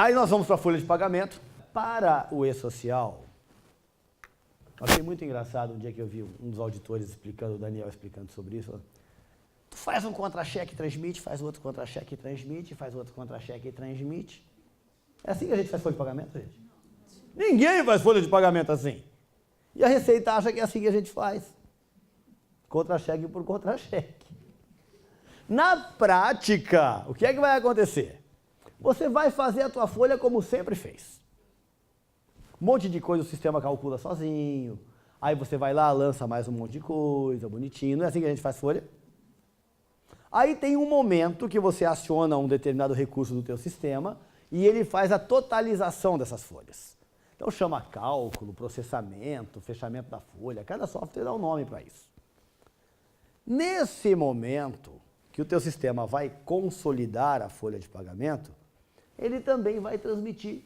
Aí nós vamos para a folha de pagamento. Para o e-social, achei muito engraçado um dia que eu vi um dos auditores explicando, o Daniel explicando sobre isso. Tu faz um contra-cheque e transmite, faz outro contra-cheque e transmite, faz outro contra-cheque e transmite. É assim que a gente faz folha de pagamento, gente? Ninguém faz folha de pagamento assim. E a Receita acha que é assim que a gente faz. Contra-cheque por contra-cheque. Na prática, o que é que vai acontecer? Você vai fazer a tua folha como sempre fez. Um monte de coisa o sistema calcula sozinho. Aí você vai lá, lança mais um monte de coisa, bonitinho. Não é assim que a gente faz folha? Aí tem um momento que você aciona um determinado recurso do teu sistema e ele faz a totalização dessas folhas. Então chama cálculo, processamento, fechamento da folha. Cada software dá um nome para isso. Nesse momento que o teu sistema vai consolidar a folha de pagamento, ele também vai transmitir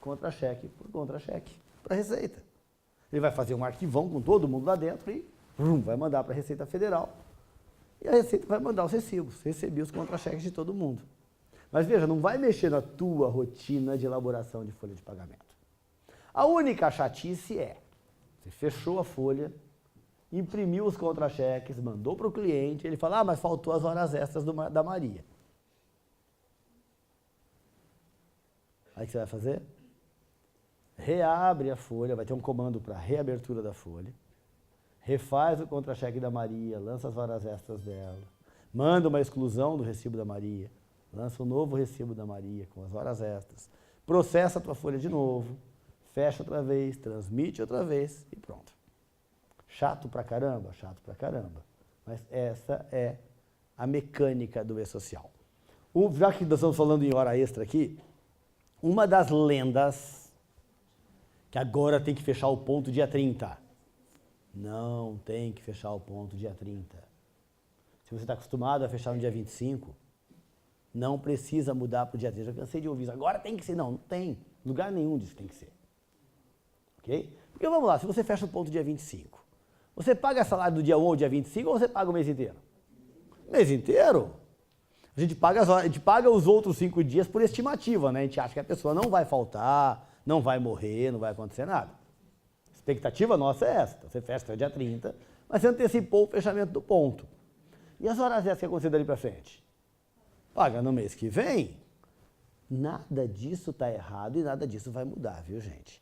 contra-cheque por contra-cheque para a Receita. Ele vai fazer um arquivão com todo mundo lá dentro e vai mandar para a Receita Federal. E a Receita vai mandar os recibos, receber os contra-cheques de todo mundo. Mas veja, não vai mexer na tua rotina de elaboração de folha de pagamento. A única chatice é, você fechou a folha, imprimiu os contra-cheques, mandou para o cliente, ele fala, mas faltou as horas extras da Maria. Aí o que você vai fazer? Reabre a folha, vai ter um comando para reabertura da folha, refaz o contra-cheque da Maria, lança as horas extras dela, manda uma exclusão do recibo da Maria, lança um novo recibo da Maria com as horas extras, processa a tua folha de novo, fecha outra vez, transmite outra vez e pronto. Chato pra caramba? Chato pra caramba. Mas essa é a mecânica do e-social. Já que nós estamos falando em hora extra aqui, uma das lendas que agora tem que fechar o ponto dia 30. Não tem que fechar o ponto dia 30. Se você está acostumado a fechar no dia 25, não precisa mudar para o dia 30. Já cansei de ouvir isso. Agora tem que ser. Não, não tem. Lugar nenhum disso tem que ser. Ok? Porque vamos lá, se você fecha o ponto dia 25, você paga salário do dia 1 ao dia 25 ou você paga o mês inteiro? O mês inteiro? A gente paga os outros 5 dias por estimativa, né? A gente acha que a pessoa não vai faltar, não vai morrer, não vai acontecer nada. A expectativa nossa é essa. Você fecha até o dia 30, mas você antecipou o fechamento do ponto. E as horas extras que acontecer dali para frente? Paga no mês que vem? Nada disso está errado e nada disso vai mudar, viu, gente?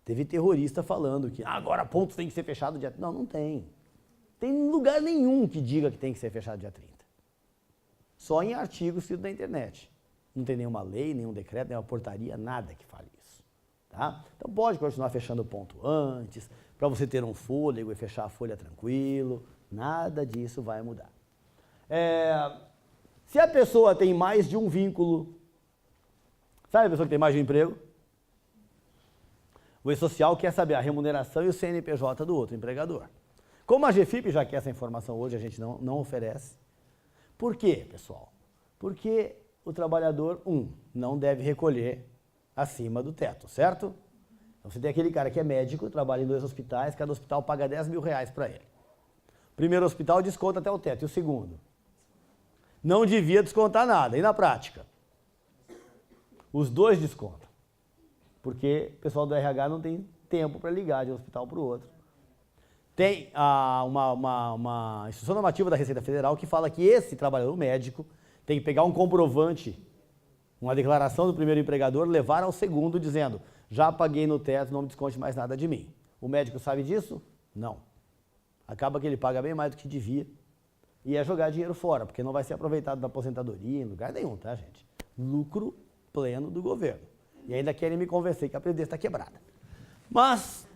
Teve terrorista falando que agora pontos tem que ser fechado dia 30. Não, não tem. Tem lugar nenhum que diga que tem que ser fechado dia 30. Só em artigos escritos na internet. Não tem nenhuma lei, nenhum decreto, nenhuma portaria, nada que fale isso. Tá? Então pode continuar fechando o ponto antes, para você ter um fôlego e fechar a folha tranquilo. Nada disso vai mudar. Se a pessoa tem mais de um vínculo, sabe a pessoa que tem mais de um emprego? O e-social quer saber a remuneração e o CNPJ do outro empregador. Como a GFIP já quer essa informação hoje, a gente não oferece. Por quê, pessoal? Porque o trabalhador, não deve recolher acima do teto, certo? Então você tem aquele cara que é médico, trabalha em 2 hospitais, cada hospital paga 10 mil reais para ele. O primeiro hospital desconta até o teto, e o segundo? Não devia descontar nada. E na prática? Os dois descontam. Porque o pessoal do RH não tem tempo para ligar de um hospital para o outro. Tem uma instrução normativa da Receita Federal que fala que esse trabalhador médico tem que pegar um comprovante, uma declaração do primeiro empregador, levar ao segundo dizendo, já paguei no teto, não me desconte mais nada de mim. O médico sabe disso? Não. Acaba que ele paga bem mais do que devia e é jogar dinheiro fora, porque não vai ser aproveitado da aposentadoria em lugar nenhum, tá, gente? Lucro pleno do governo. E ainda querem me convencer que a Previdência está quebrada. Mas,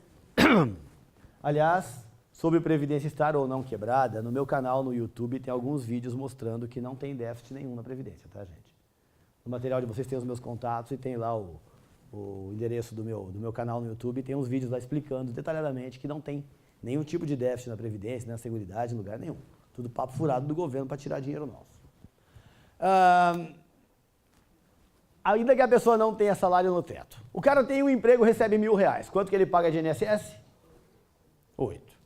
aliás, sobre Previdência estar ou não quebrada, no meu canal no YouTube tem alguns vídeos mostrando que não tem déficit nenhum na Previdência, tá, gente? No material de vocês tem os meus contatos e tem lá o endereço do meu canal no YouTube, tem uns vídeos lá explicando detalhadamente que não tem nenhum tipo de déficit na Previdência, na Seguridade, em lugar nenhum. Tudo papo furado do governo para tirar dinheiro nosso. Ainda que a pessoa não tenha salário no teto. O cara tem um emprego, recebe R$1.000. Quanto que ele paga de INSS? 8.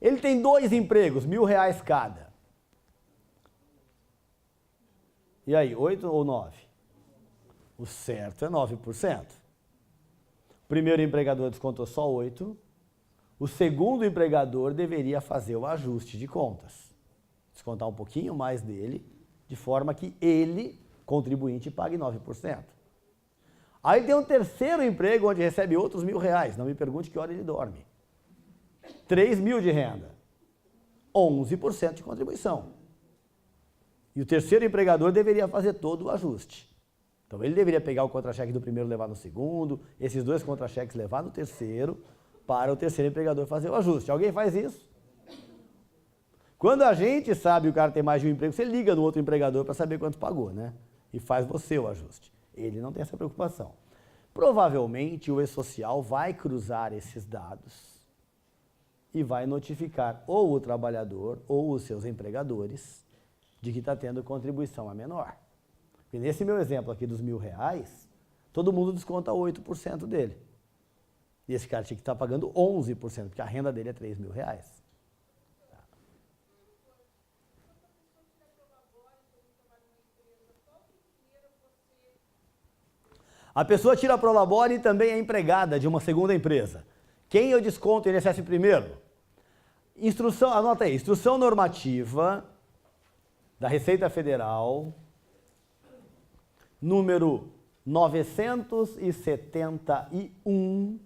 Ele tem 2 empregos, R$1.000 cada. E aí, 8 ou 9? O certo é 9%. O primeiro empregador descontou só 8%. O segundo empregador deveria fazer o ajuste de contas. Descontar um pouquinho mais dele, de forma que ele, contribuinte, pague 9%. Aí tem um terceiro emprego onde recebe outros R$1.000. Não me pergunte que hora ele dorme. 3.000 de renda. 11% de contribuição. E o terceiro empregador deveria fazer todo o ajuste. Então ele deveria pegar o contra-cheque do primeiro e levar no segundo, esses dois contra-cheques levar no terceiro, para o terceiro empregador fazer o ajuste. Alguém faz isso? Quando a gente sabe que o cara tem mais de um emprego, você liga no outro empregador para saber quanto pagou, né? E faz você o ajuste. Ele não tem essa preocupação. Provavelmente o E-Social vai cruzar esses dados e vai notificar ou o trabalhador ou os seus empregadores de que está tendo contribuição a menor. E nesse meu exemplo aqui dos R$1.000, todo mundo desconta 8% dele. E esse cara tinha que estar pagando 11%, porque a renda dele é R$3.000. A pessoa tira a Prolabore e também é empregada de uma segunda empresa. Quem eu desconto o INSS primeiro? Instrução, anota aí, instrução normativa da Receita Federal, número 971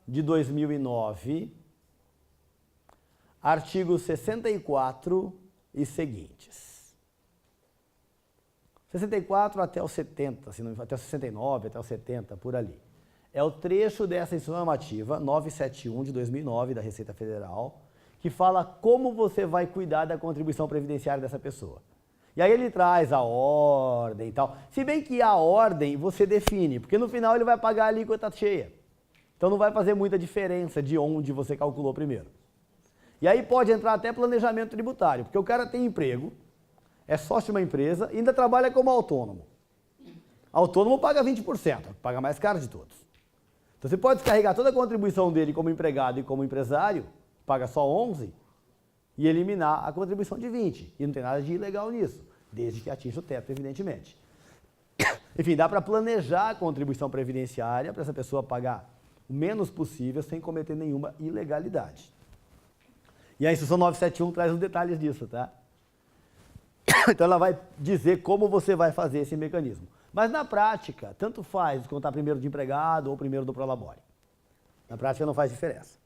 de 2009, artigos 64 e seguintes. 64 até o 70, até o 69, até o 70, por ali. É o trecho dessa instrução normativa 971 de 2009 da Receita Federal, que fala como você vai cuidar da contribuição previdenciária dessa pessoa. E aí ele traz a ordem e tal. Se bem que a ordem você define, porque no final ele vai pagar a alíquota cheia. Então não vai fazer muita diferença de onde você calculou primeiro. E aí pode entrar até planejamento tributário, porque o cara tem emprego, é sócio de uma empresa e ainda trabalha como autônomo. Autônomo paga 20%, paga mais caro de todos. Então você pode descarregar toda a contribuição dele como empregado e como empresário, paga só 11%, e eliminar a contribuição de 20%. E não tem nada de ilegal nisso, desde que atinja o teto, evidentemente. Enfim, dá para planejar a contribuição previdenciária para essa pessoa pagar o menos possível sem cometer nenhuma ilegalidade. E a instrução 971 traz os detalhes disso, tá? Então ela vai dizer como você vai fazer esse mecanismo. Mas na prática, tanto faz descontar primeiro de empregado ou primeiro do Prolabore. Na prática não faz diferença.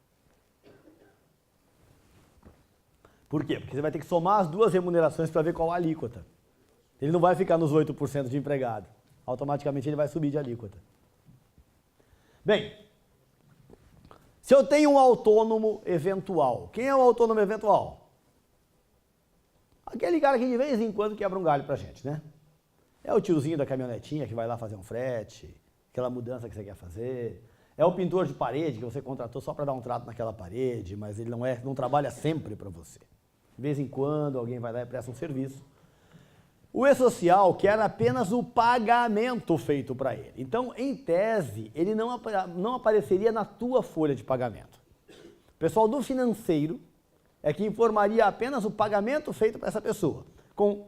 Por quê? Porque você vai ter que somar as duas remunerações para ver qual a alíquota. Ele não vai ficar nos 8% de empregado. Automaticamente ele vai subir de alíquota. Bem, se eu tenho um autônomo eventual, quem é o autônomo eventual? Aquele cara que de vez em quando quebra um galho pra gente, né? É o tiozinho da caminhonetinha que vai lá fazer um frete, aquela mudança que você quer fazer. É o pintor de parede que você contratou só para dar um trato naquela parede, mas ele não trabalha sempre para você. De vez em quando alguém vai lá e presta um serviço. O E-Social quer apenas o pagamento feito para ele. Então, em tese, ele não apareceria na tua folha de pagamento. O pessoal do financeiro é que informaria apenas o pagamento feito para essa pessoa, com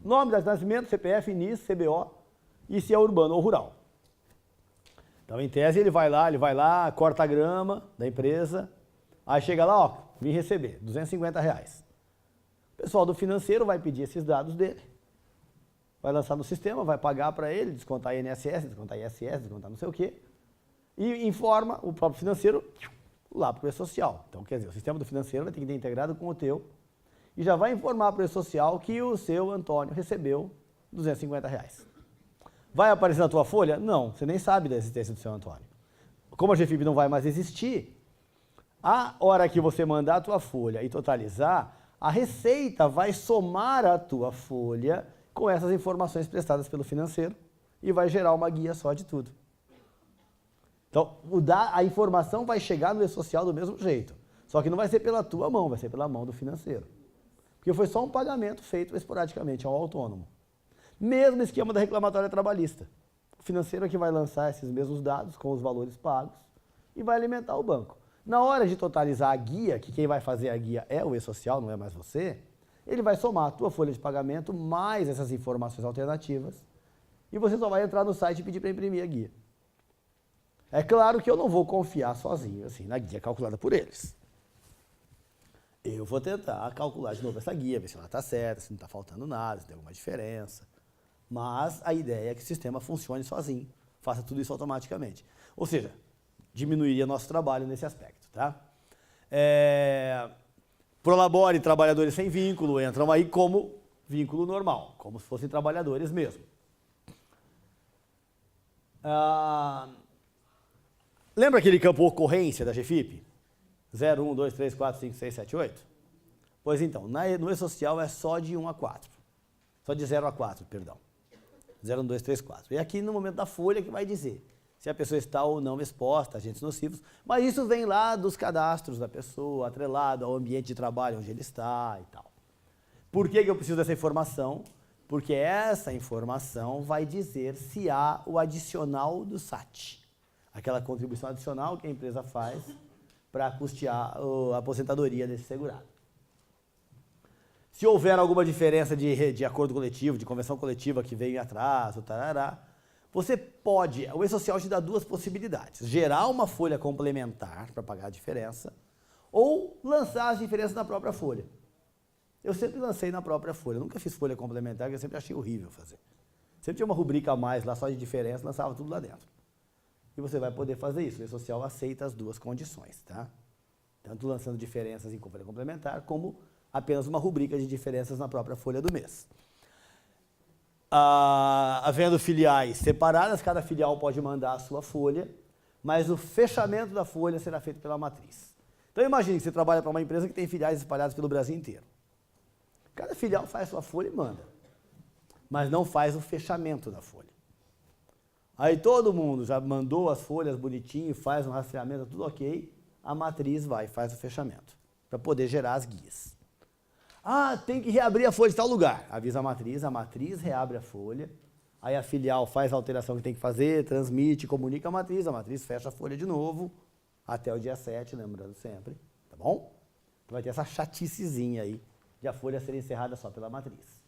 nome de nascimento, CPF, NIS, CBO e se é urbano ou rural. Então, em tese, ele vai lá, corta a grama da empresa, aí chega lá, ó, vim receber, R$250. O pessoal do financeiro vai pedir esses dados dele, vai lançar no sistema, vai pagar para ele, descontar INSS, descontar ISS, descontar não sei o quê, e informa o próprio financeiro lá para o E-Social. Então, quer dizer, o sistema do financeiro vai ter que ter integrado com o teu e já vai informar para o E-Social que o seu Antônio recebeu R$250. Vai aparecer na tua folha? Não, você nem sabe da existência do seu Antônio. Como a GFIP não vai mais existir, a hora que você mandar a tua folha e totalizar, a Receita vai somar a tua folha com essas informações prestadas pelo financeiro e vai gerar uma guia só de tudo. Então, a informação vai chegar no E-Social do mesmo jeito, só que não vai ser pela tua mão, vai ser pela mão do financeiro. Porque foi só um pagamento feito esporadicamente ao autônomo. Mesmo esquema da reclamatória trabalhista. O financeiro é que vai lançar esses mesmos dados com os valores pagos e vai alimentar o banco. Na hora de totalizar a guia, que quem vai fazer a guia é o E-Social, não é mais você, ele vai somar a tua folha de pagamento mais essas informações alternativas e você só vai entrar no site e pedir para imprimir a guia. É claro que eu não vou confiar sozinho assim, na guia calculada por eles. Eu vou tentar calcular de novo essa guia, ver se ela está certa, se não está faltando nada, se tem alguma diferença. Mas a ideia é que o sistema funcione sozinho, faça tudo isso automaticamente. Ou seja, diminuiria nosso trabalho nesse aspecto, tá? Prolabore, trabalhadores sem vínculo, entram aí como vínculo normal, como se fossem trabalhadores mesmo. Lembra aquele campo ocorrência da GFIP? 0, 1, 2, 3, 4, 5, 6, 7, 8? Pois então, no E-Social é só de 1 a 4. Só de 0 a 4, perdão. 0, 1, 2, 3, 4. E aqui no momento da folha que vai dizer se a pessoa está ou não exposta a agentes nocivos, mas isso vem lá dos cadastros da pessoa, atrelado ao ambiente de trabalho onde ele está e tal. Por que eu preciso dessa informação? Porque essa informação vai dizer se há o adicional do SAT, aquela contribuição adicional que a empresa faz para custear a aposentadoria desse segurado. Se houver alguma diferença de acordo coletivo, de convenção coletiva que veio em atraso, tarará, você pode, o E-Social te dá duas possibilidades: gerar uma folha complementar para pagar a diferença ou lançar as diferenças na própria folha. Eu sempre lancei na própria folha, eu nunca fiz folha complementar, porque eu sempre achei horrível fazer. Sempre tinha uma rubrica a mais lá só de diferença, lançava tudo lá dentro. E você vai poder fazer isso. O E-Social aceita as duas condições, tá? Tanto lançando diferenças em folha complementar, como apenas uma rubrica de diferenças na própria folha do mês. Havendo filiais separadas, cada filial pode mandar a sua folha, mas o fechamento da folha será feito pela matriz. Então imagine que você trabalha para uma empresa que tem filiais espalhadas pelo Brasil inteiro. Cada filial faz sua folha e manda, mas não faz o fechamento da folha. Aí todo mundo já mandou as folhas bonitinho, faz um rastreamento, tudo ok, a matriz vai e faz o fechamento, para poder gerar as guias. Tem que reabrir a folha de tal lugar. Avisa a matriz reabre a folha, aí a filial faz a alteração que tem que fazer, transmite, comunica a matriz fecha a folha de novo, até o dia 7, lembrando sempre, tá bom? Então vai ter essa chaticezinha aí, de a folha ser encerrada só pela matriz.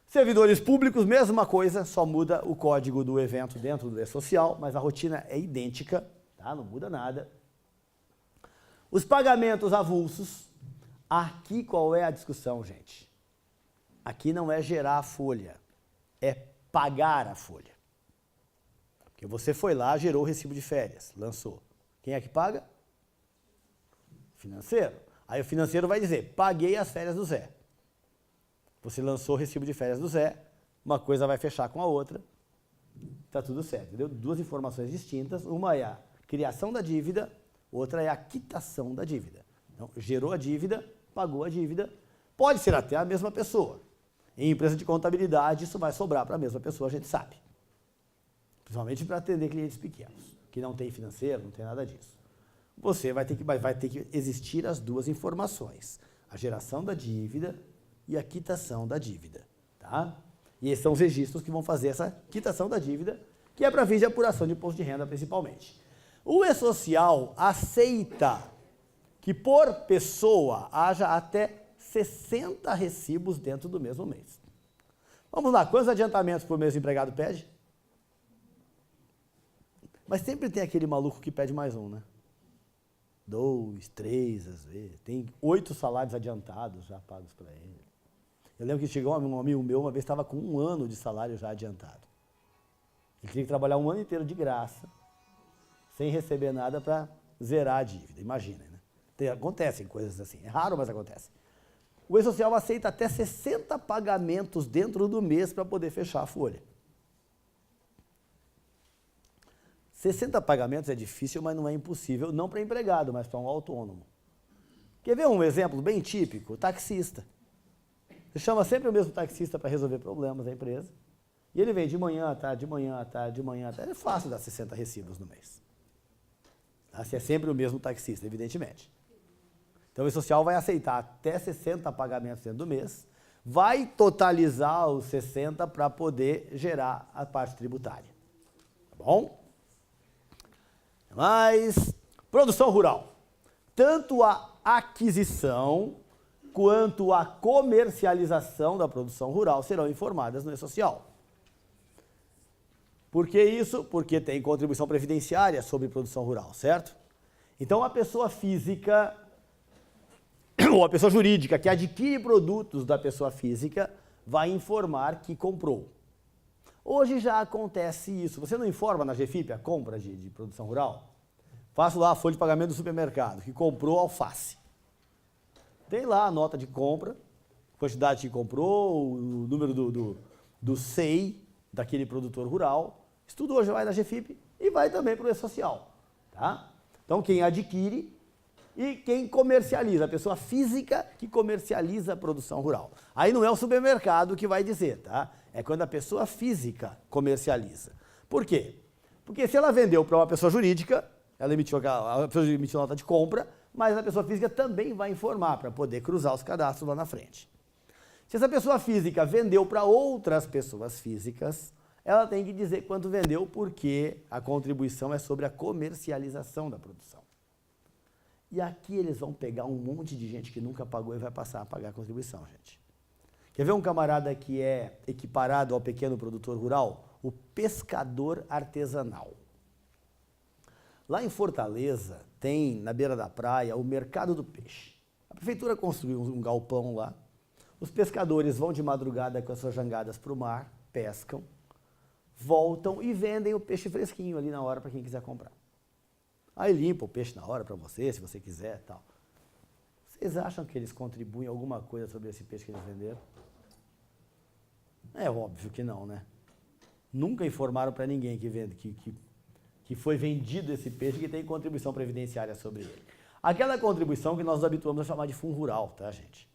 Servidores públicos, mesma coisa, só muda o código do evento dentro do E-Social, mas a rotina é idêntica, tá? Não muda nada. Os pagamentos avulsos, aqui qual é a discussão, gente? Aqui não é gerar a folha, é pagar a folha. Porque você foi lá, gerou o recibo de férias, lançou. Quem é que paga? Financeiro. Aí o financeiro vai dizer, paguei as férias do Zé. Você lançou o recibo de férias do Zé, uma coisa vai fechar com a outra, está tudo certo, entendeu? Duas informações distintas, uma é a criação da dívida, outra é a quitação da dívida. Então, gerou a dívida, pagou a dívida, pode ser até a mesma pessoa. Em empresa de contabilidade, isso vai sobrar para a mesma pessoa, a gente sabe. Principalmente para atender clientes pequenos, que não tem financeiro, não tem nada disso. Você vai ter que existir as duas informações, a geração da dívida e a quitação da dívida, tá? E esses são os registros que vão fazer essa quitação da dívida, que é para fins de apuração de imposto de renda principalmente. O E-Social aceita que por pessoa haja até 60 recibos dentro do mesmo mês. Vamos lá, quantos adiantamentos por mês o empregado pede? Mas sempre tem aquele maluco que pede mais um, né? 2, 3, às vezes. Tem 8 salários adiantados já pagos para ele. Eu lembro que chegou um amigo meu, uma vez estava com 1 ano de salário já adiantado. Ele tinha que trabalhar 1 ano inteiro de graça, sem receber nada para zerar a dívida. Imagina, né? Acontecem coisas assim. É raro, mas acontece. O E-Social aceita até 60 pagamentos dentro do mês para poder fechar a folha. 60 pagamentos é difícil, mas não é impossível, não para empregado, mas para um autônomo. Quer ver um exemplo bem típico? Taxista. Você chama sempre o mesmo taxista para resolver problemas da empresa, e ele vem de manhã à tarde, de manhã à tarde, de manhã à tarde. É fácil dar 60 recibos no mês. Tá? Se é sempre o mesmo taxista, evidentemente. Então o E-Social vai aceitar até 60 pagamentos dentro do mês, vai totalizar os 60 para poder gerar a parte tributária. Tá bom? Mas, produção rural. Tanto a aquisição quanto a comercialização da produção rural serão informadas no E-Social. Por que isso? Porque tem contribuição previdenciária sobre produção rural, certo? Então a pessoa física ou a pessoa jurídica que adquire produtos da pessoa física vai informar que comprou. Hoje já acontece isso. Você não informa na GFIP a compra de produção rural? Faço lá a folha de pagamento do supermercado, que comprou alface. Tem lá a nota de compra, quantidade que comprou, o número do SEI daquele produtor rural. Isso tudo hoje vai na GFIP e vai também para o E-Social. Tá? Então quem adquire e quem comercializa, a pessoa física que comercializa a produção rural. Aí não é o supermercado que vai dizer, tá? É quando a pessoa física comercializa. Por quê? Porque se ela vendeu para uma pessoa jurídica, ela emitiu nota de compra, mas a pessoa física também vai informar para poder cruzar os cadastros lá na frente. Se essa pessoa física vendeu para outras pessoas físicas, ela tem que dizer quanto vendeu, porque a contribuição é sobre a comercialização da produção. E aqui eles vão pegar um monte de gente que nunca pagou e vai passar a pagar a contribuição, gente. Quer ver um camarada que é equiparado ao pequeno produtor rural? O pescador artesanal. Lá em Fortaleza, tem, na beira da praia, o mercado do peixe. A prefeitura construiu um galpão lá. Os pescadores vão de madrugada com as suas jangadas para o mar, pescam, voltam e vendem o peixe fresquinho ali na hora para quem quiser comprar. Aí limpa o peixe na hora para você, se você quiser e tal. Vocês acham que eles contribuem alguma coisa sobre esse peixe que eles venderam? É óbvio que não, né? Nunca informaram para ninguém que foi vendido esse peixe que tem contribuição previdenciária sobre ele. Aquela contribuição que nós nos habituamos a chamar de fundo rural, tá, gente?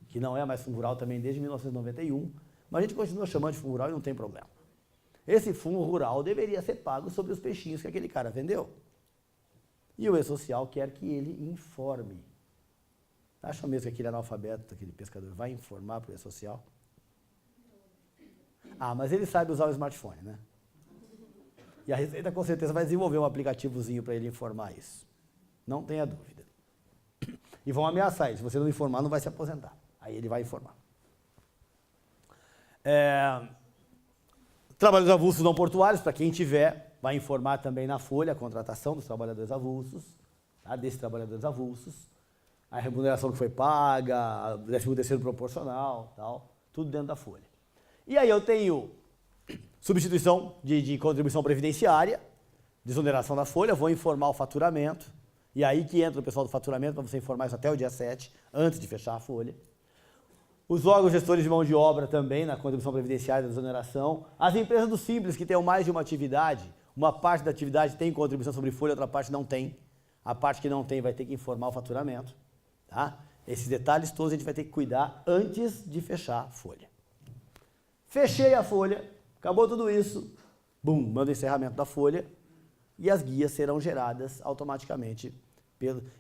Que não é mais fundo rural também desde 1991, mas a gente continua chamando de fundo rural e não tem problema. Esse fundo rural deveria ser pago sobre os peixinhos que aquele cara vendeu. E o E-Social quer que ele informe. Acham mesmo que aquele analfabeto, aquele pescador, vai informar para o E-Social? Ah, mas ele sabe usar o smartphone, né? E a Receita com certeza vai desenvolver um aplicativozinho para ele informar isso. Não tenha dúvida. E vão ameaçar ele. Se você não informar, não vai se aposentar. Aí ele vai informar. Trabalhadores avulsos não portuários, para quem tiver, vai informar também na folha a contratação dos trabalhadores avulsos, tá? Desses trabalhadores avulsos, a remuneração que foi paga, 13º proporcional, tal, tudo dentro da folha. E aí eu tenho substituição de contribuição previdenciária, desoneração da folha, vou informar o faturamento, e aí que entra o pessoal do faturamento para você informar isso até o dia 7, antes de fechar a folha. Os órgãos gestores de mão de obra também, na contribuição previdenciária da desoneração. As empresas do Simples, que tenham mais de uma atividade, uma parte da atividade tem contribuição sobre folha, outra parte não tem. A parte que não tem vai ter que informar o faturamento. Tá? Esses detalhes todos a gente vai ter que cuidar antes de fechar a folha. Fechei a folha, acabou tudo isso, bum, manda o encerramento da folha e as guias serão geradas automaticamente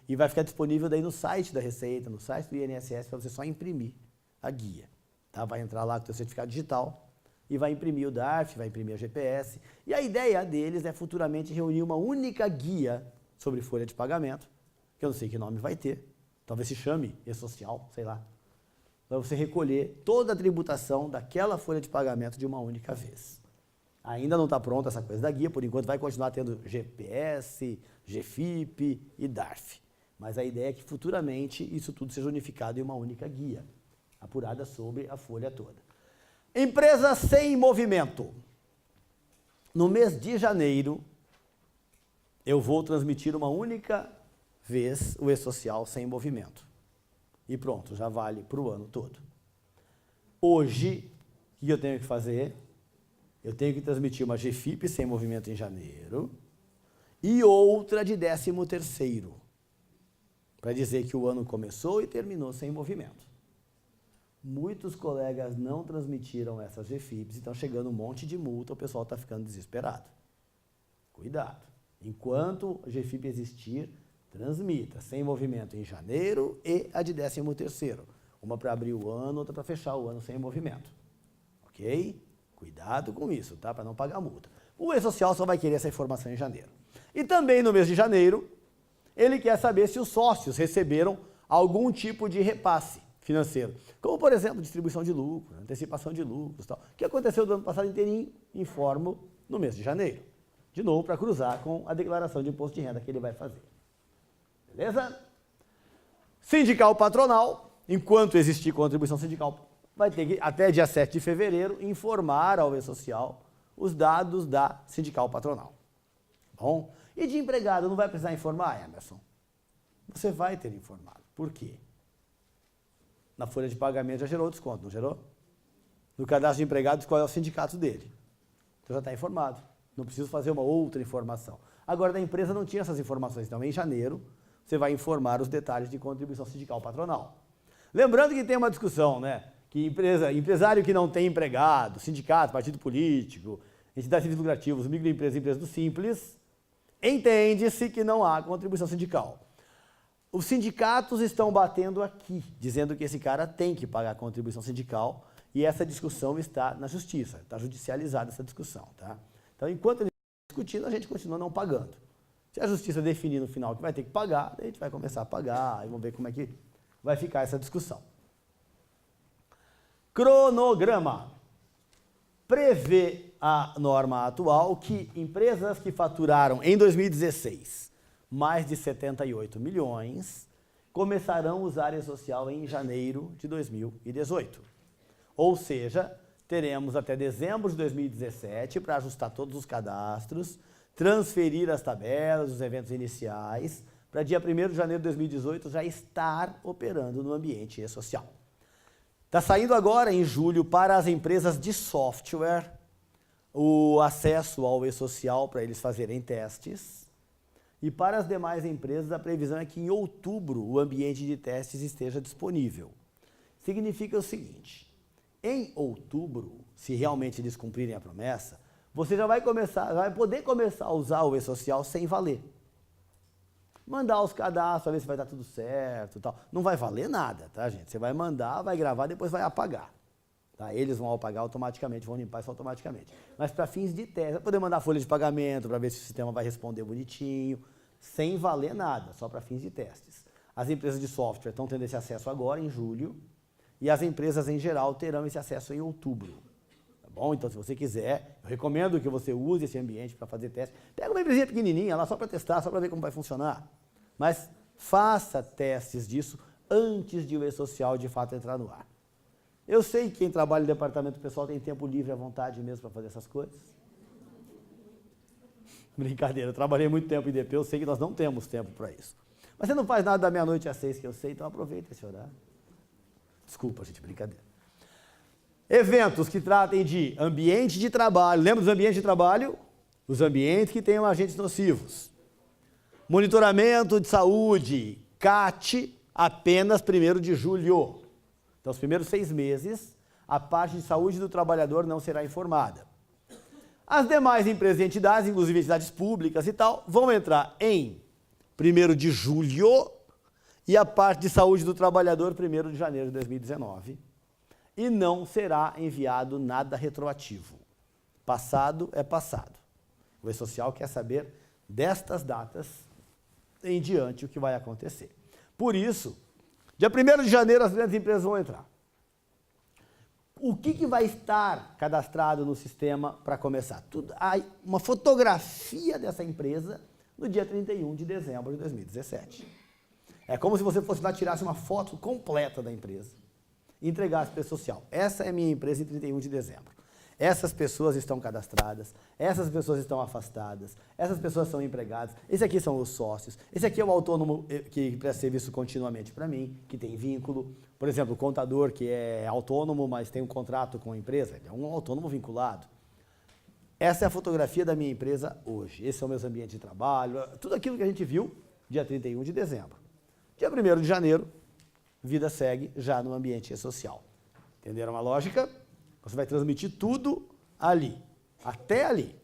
e vai ficar disponível daí no site da Receita, no site do INSS, para você só imprimir a guia. Tá? Vai entrar lá com o seu certificado digital e vai imprimir o DARF, vai imprimir a GPS. E a ideia deles é futuramente reunir uma única guia sobre folha de pagamento, que eu não sei que nome vai ter, talvez se chame E-Social, sei lá, para você recolher toda a tributação daquela folha de pagamento de uma única vez. Ainda não está pronta essa coisa da guia, por enquanto vai continuar tendo GPS, GFIP e DARF. Mas a ideia é que futuramente isso tudo seja unificado em uma única guia, apurada sobre a folha toda. Empresa sem movimento. No mês de janeiro, eu vou transmitir uma única vez o E-Social sem movimento. E pronto, já vale para o ano todo. Hoje, o que eu tenho que fazer? Eu tenho que transmitir uma GFIP sem movimento em janeiro e outra de 13º, para dizer que o ano começou e terminou sem movimento. Muitos colegas não transmitiram essas GFIPs e estão chegando um monte de multa, o pessoal está ficando desesperado. Cuidado. Enquanto a GFIP existir, transmita sem movimento em janeiro e a de 13º. Uma para abrir o ano, outra para fechar o ano sem movimento. Ok? Cuidado com isso, tá? Para não pagar multa. O E-Social só vai querer essa informação em janeiro. E também no mês de janeiro, ele quer saber se os sócios receberam algum tipo de repasse financeiro. Como, por exemplo, distribuição de lucro, antecipação de lucros, tal. O que aconteceu do ano passado inteirinho? Informo no mês de janeiro. De novo, para cruzar com a declaração de imposto de renda que ele vai fazer. Beleza? Sindical patronal, enquanto existir contribuição sindical, vai ter que, até dia 7 de fevereiro, informar ao E-Social os dados da sindical patronal. Bom? E de empregado, não vai precisar informar, Emerson? Você vai ter informado. Por quê? Na folha de pagamento já gerou desconto, não gerou? No cadastro de empregados, qual é o sindicato dele? Então já está informado. Não preciso fazer uma outra informação. Agora, da empresa não tinha essas informações. Então, em janeiro, você vai informar os detalhes de contribuição sindical patronal. Lembrando que tem uma discussão, né? Que empresário que não tem empregado, sindicato, partido político, entidades civis lucrativas, microempresas e empresas do Simples, entende-se que não há contribuição sindical. Os sindicatos estão batendo aqui, dizendo que esse cara tem que pagar contribuição sindical, e essa discussão está na justiça, está judicializada essa discussão, tá? Então, enquanto eles estão discutindo, a gente continua não pagando. Se a justiça definir no final que vai ter que pagar, daí a gente vai começar a pagar, e vamos ver como é que vai ficar essa discussão. Cronograma. Prevê a norma atual que empresas que faturaram em 2016 mais de 78 milhões começarão a usar E-Social em janeiro de 2018. Ou seja, teremos até dezembro de 2017 para ajustar todos os cadastros, transferir as tabelas, os eventos iniciais, para dia 1º de janeiro de 2018 já estar operando no ambiente E-Social. Está saindo agora, em julho, para as empresas de software, o acesso ao E-Social para eles fazerem testes. E para as demais empresas, a previsão é que em outubro o ambiente de testes esteja disponível. Significa o seguinte, em outubro, se realmente eles cumprirem a promessa, você já vai poder começar a usar o E-Social sem valer. Mandar os cadastros, ver se vai estar tudo certo e tal. Não vai valer nada, tá, gente? Você vai mandar, vai gravar, depois vai apagar. Tá? Eles vão apagar automaticamente, vão limpar isso automaticamente. Mas para fins de teste, vai poder mandar folha de pagamento para ver se o sistema vai responder bonitinho, sem valer nada, só para fins de testes. As empresas de software estão tendo esse acesso agora, em julho, e as empresas em geral terão esse acesso em outubro. Tá bom? Então, se você quiser, eu recomendo que você use esse ambiente para fazer teste. Pega uma empresinha pequenininha lá só para testar, só para ver como vai funcionar. Mas faça testes disso antes de o E-Social de fato entrar no ar. Eu sei que quem trabalha no departamento pessoal tem tempo livre à vontade mesmo para fazer essas coisas. Brincadeira, eu trabalhei muito tempo em DP, eu sei que nós não temos tempo para isso. Mas você não faz nada da meia-noite às 6 que eu sei, então aproveita esse horário. Desculpa, gente, brincadeira. Eventos que tratem de ambiente de trabalho. Lembra dos ambientes de trabalho? Os ambientes que tenham agentes nocivos. Monitoramento de saúde, CAT, apenas 1º de julho. Então, os primeiros 6 meses, a parte de saúde do trabalhador não será informada. As demais empresas e entidades, inclusive entidades públicas e tal, vão entrar em 1º de julho e a parte de saúde do trabalhador 1º de janeiro de 2019. E não será enviado nada retroativo. Passado é passado. O E-Social quer saber destas datas em diante o que vai acontecer. Por isso, dia 1º de janeiro as grandes empresas vão entrar. O que vai estar cadastrado no sistema para começar? Uma fotografia dessa empresa no dia 31 de dezembro de 2017. É como se você fosse lá, tirasse uma foto completa da empresa e entregasse para o E-Social. Essa é a minha empresa em 31 de dezembro. Essas pessoas estão cadastradas, essas pessoas estão afastadas, essas pessoas são empregadas, esse aqui são os sócios, esse aqui é o autônomo que presta serviço continuamente para mim, que tem vínculo. Por exemplo, o contador que é autônomo, mas tem um contrato com a empresa, ele é um autônomo vinculado. Essa é a fotografia da minha empresa hoje. Esse é o meu ambiente de trabalho, tudo aquilo que a gente viu dia 31 de dezembro. Dia 1º de janeiro, vida segue já no ambiente social. Entenderam a lógica? Você vai transmitir tudo ali, até ali.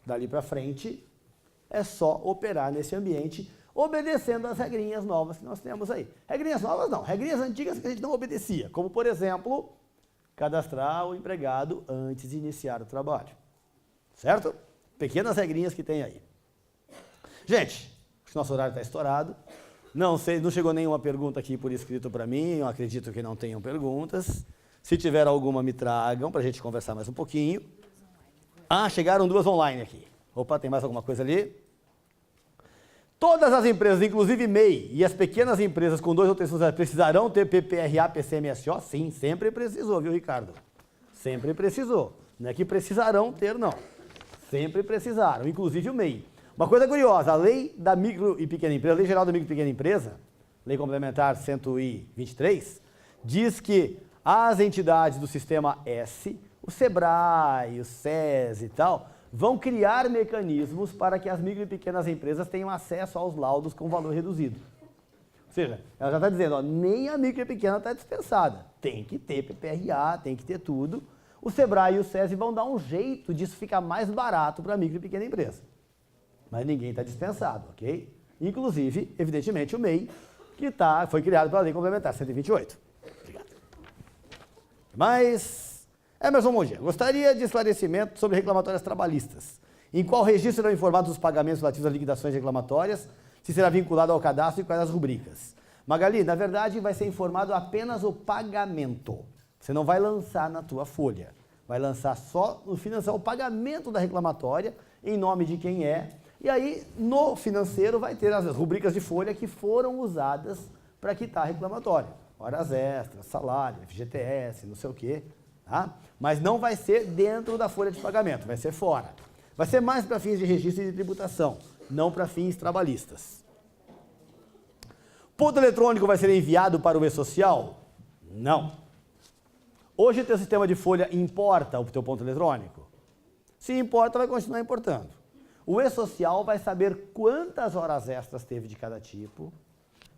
Dali para frente, é só operar nesse ambiente, obedecendo às regrinhas novas que nós temos aí. Regrinhas novas não, regrinhas antigas que a gente não obedecia, como, por exemplo, cadastrar o empregado antes de iniciar o trabalho. Certo? Pequenas regrinhas que tem aí. Gente, acho que nosso horário está estourado. Não sei, não chegou nenhuma pergunta aqui por escrito para mim, eu acredito que não tenham perguntas. Se tiver alguma, me tragam para a gente conversar mais um pouquinho. Ah, chegaram duas online aqui. Opa, tem mais alguma coisa ali? Todas as empresas, inclusive MEI, e as pequenas empresas com 2 ou 3 funcionários, precisarão ter PPRA, PCMSO? Sim, sempre precisou, viu, Ricardo? Sempre precisou. Não é que precisarão ter, não. Sempre precisaram, inclusive o MEI. Uma coisa curiosa, a lei da micro e pequena empresa, a lei geral da micro e pequena empresa, lei complementar 123, diz que as entidades do sistema S, o SEBRAE, o SES e tal, vão criar mecanismos para que as micro e pequenas empresas tenham acesso aos laudos com valor reduzido. Ou seja, ela já está dizendo, ó, nem a micro e pequena está dispensada. Tem que ter PPRA, tem que ter tudo. O SEBRAE e o SESI vão dar um jeito disso ficar mais barato para a micro e pequena empresa. Mas ninguém está dispensado, ok? Inclusive, evidentemente, o MEI, que foi criado pela Lei Complementar 128. Obrigado. Mas... Emerson Mongia, gostaria de esclarecimento sobre reclamatórias trabalhistas. Em qual registro serão informados os pagamentos relativos a liquidações reclamatórias, se será vinculado ao cadastro e quais as rubricas? Magali, na verdade vai ser informado apenas o pagamento. Você não vai lançar na tua folha. Vai lançar só no financeiro o pagamento da reclamatória, em nome de quem é. E aí, no financeiro, vai ter as rubricas de folha que foram usadas para quitar a reclamatória. Horas extras, salário, FGTS, não sei o quê. Tá? Mas não vai ser dentro da folha de pagamento, vai ser fora. Vai ser mais para fins de registro e de tributação, não para fins trabalhistas. Ponto eletrônico vai ser enviado para o e-social? Não. Hoje o teu sistema de folha importa o teu ponto eletrônico? Se importa, vai continuar importando. O e-social vai saber quantas horas extras teve de cada tipo,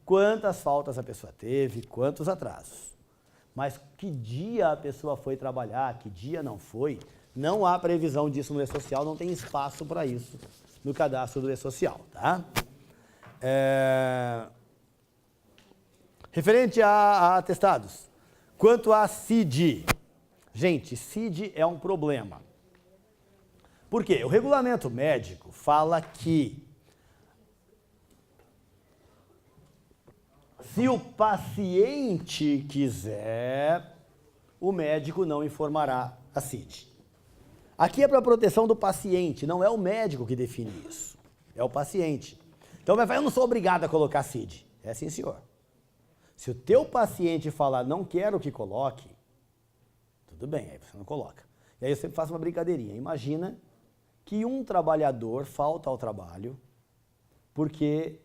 quantas faltas a pessoa teve, quantos atrasos. Mas que dia a pessoa foi trabalhar, que dia não foi, não há previsão disso no e-social, não tem espaço para isso no cadastro do e-social, tá? Referente a atestados, quanto a CID, gente, CID é um problema. Por quê? O regulamento médico fala que se o paciente quiser, o médico não informará a CID. Aqui é para a proteção do paciente, não é o médico que define isso, é o paciente. Então vai falar, eu não sou obrigado a colocar CID. É sim, senhor. Se o teu paciente falar, não quero que coloque, tudo bem, aí você não coloca. E aí eu sempre faço uma brincadeirinha. Imagina que um trabalhador falta ao trabalho porque...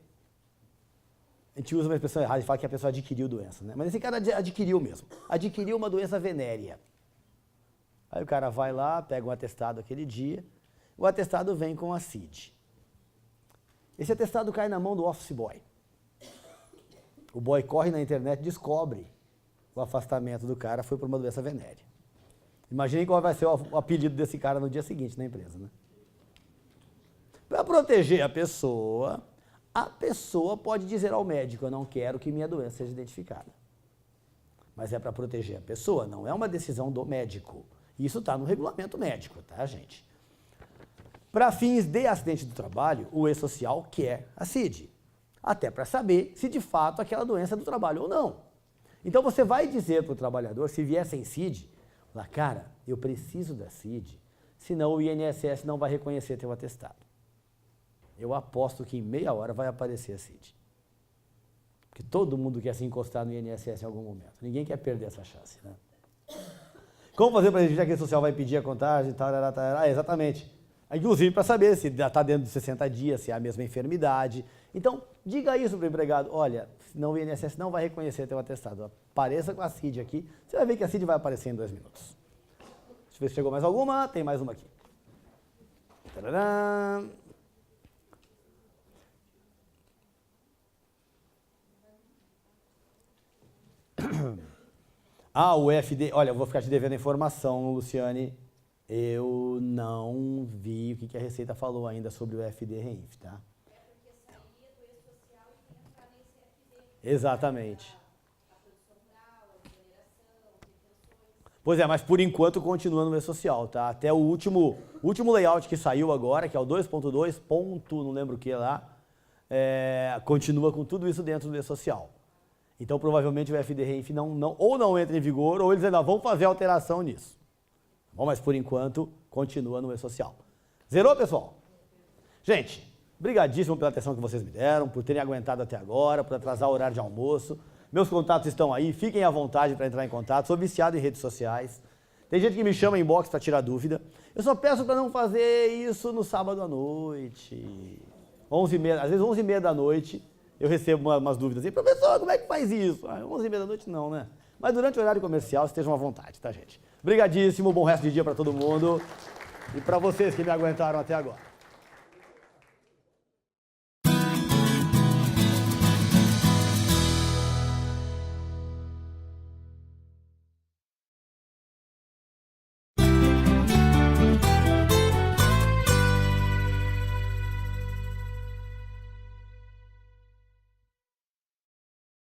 A gente usa uma expressão errada e fala que a pessoa adquiriu doença, né? Mas esse cara adquiriu mesmo. Adquiriu uma doença venérea. Aí o cara vai lá, pega um atestado aquele dia, o atestado vem com a CID. Esse atestado cai na mão do office boy. O boy corre na internet e descobre o afastamento do cara foi por uma doença venérea. Imaginem qual vai ser o apelido desse cara no dia seguinte na empresa, né? Para proteger a pessoa pode dizer ao médico, eu não quero que minha doença seja identificada. Mas é para proteger a pessoa, não é uma decisão do médico. Isso está no regulamento médico, tá, gente? Para fins de acidente do trabalho, o e-social quer a CID. Até para saber se de fato aquela doença é do trabalho ou não. Então você vai dizer para o trabalhador, se vier sem CID, lá, cara, eu preciso da CID, senão o INSS não vai reconhecer teu atestado. Eu aposto que em meia hora vai aparecer a CID. Porque todo mundo quer se encostar no INSS em algum momento. Ninguém quer perder essa chance, né? Como fazer para exigir que a rede social vai pedir a contagem e tal? Exatamente. Inclusive para saber se está dentro de 60 dias, se é a mesma enfermidade. Então, diga isso para o empregado. Olha, senão o INSS não vai reconhecer teu atestado. Apareça com a CID aqui. Você vai ver que a CID vai aparecer em 2 minutos. Deixa eu ver se chegou mais alguma. Tem mais uma aqui. Tadadã. Ah, o FD... Olha, eu vou ficar te devendo informação, Luciane. Eu não vi o que a Receita falou ainda sobre o FD-REINF, tá? É porque sairia do e-social e ia entrar nesse FD. Exatamente. A produção rural, a mineração, retenções. Pois é, mas por enquanto continua no e-social, tá? Até o último layout que saiu agora, que é o 2.2, não lembro o que lá, continua com tudo isso dentro do e-social. Então, provavelmente, o FD-REINF ou não entra em vigor, ou eles ainda vão fazer alteração nisso. Bom, mas por enquanto, continua no E-Social. Zerou, pessoal? Gente, brigadíssimo pela atenção que vocês me deram, por terem aguentado até agora, por atrasar o horário de almoço. Meus contatos estão aí, fiquem à vontade para entrar em contato. Sou viciado em redes sociais. Tem gente que me chama em inbox para tirar dúvida. Eu só peço para não fazer isso no sábado à noite. 11h30, às vezes 11h30 da noite, eu recebo umas dúvidas. E, professor, como é que faz isso? 11h30 da noite não, né? Mas durante o horário comercial, estejam à vontade, tá, gente? Brigadíssimo, bom resto de dia para todo mundo. E para vocês que me aguentaram até agora.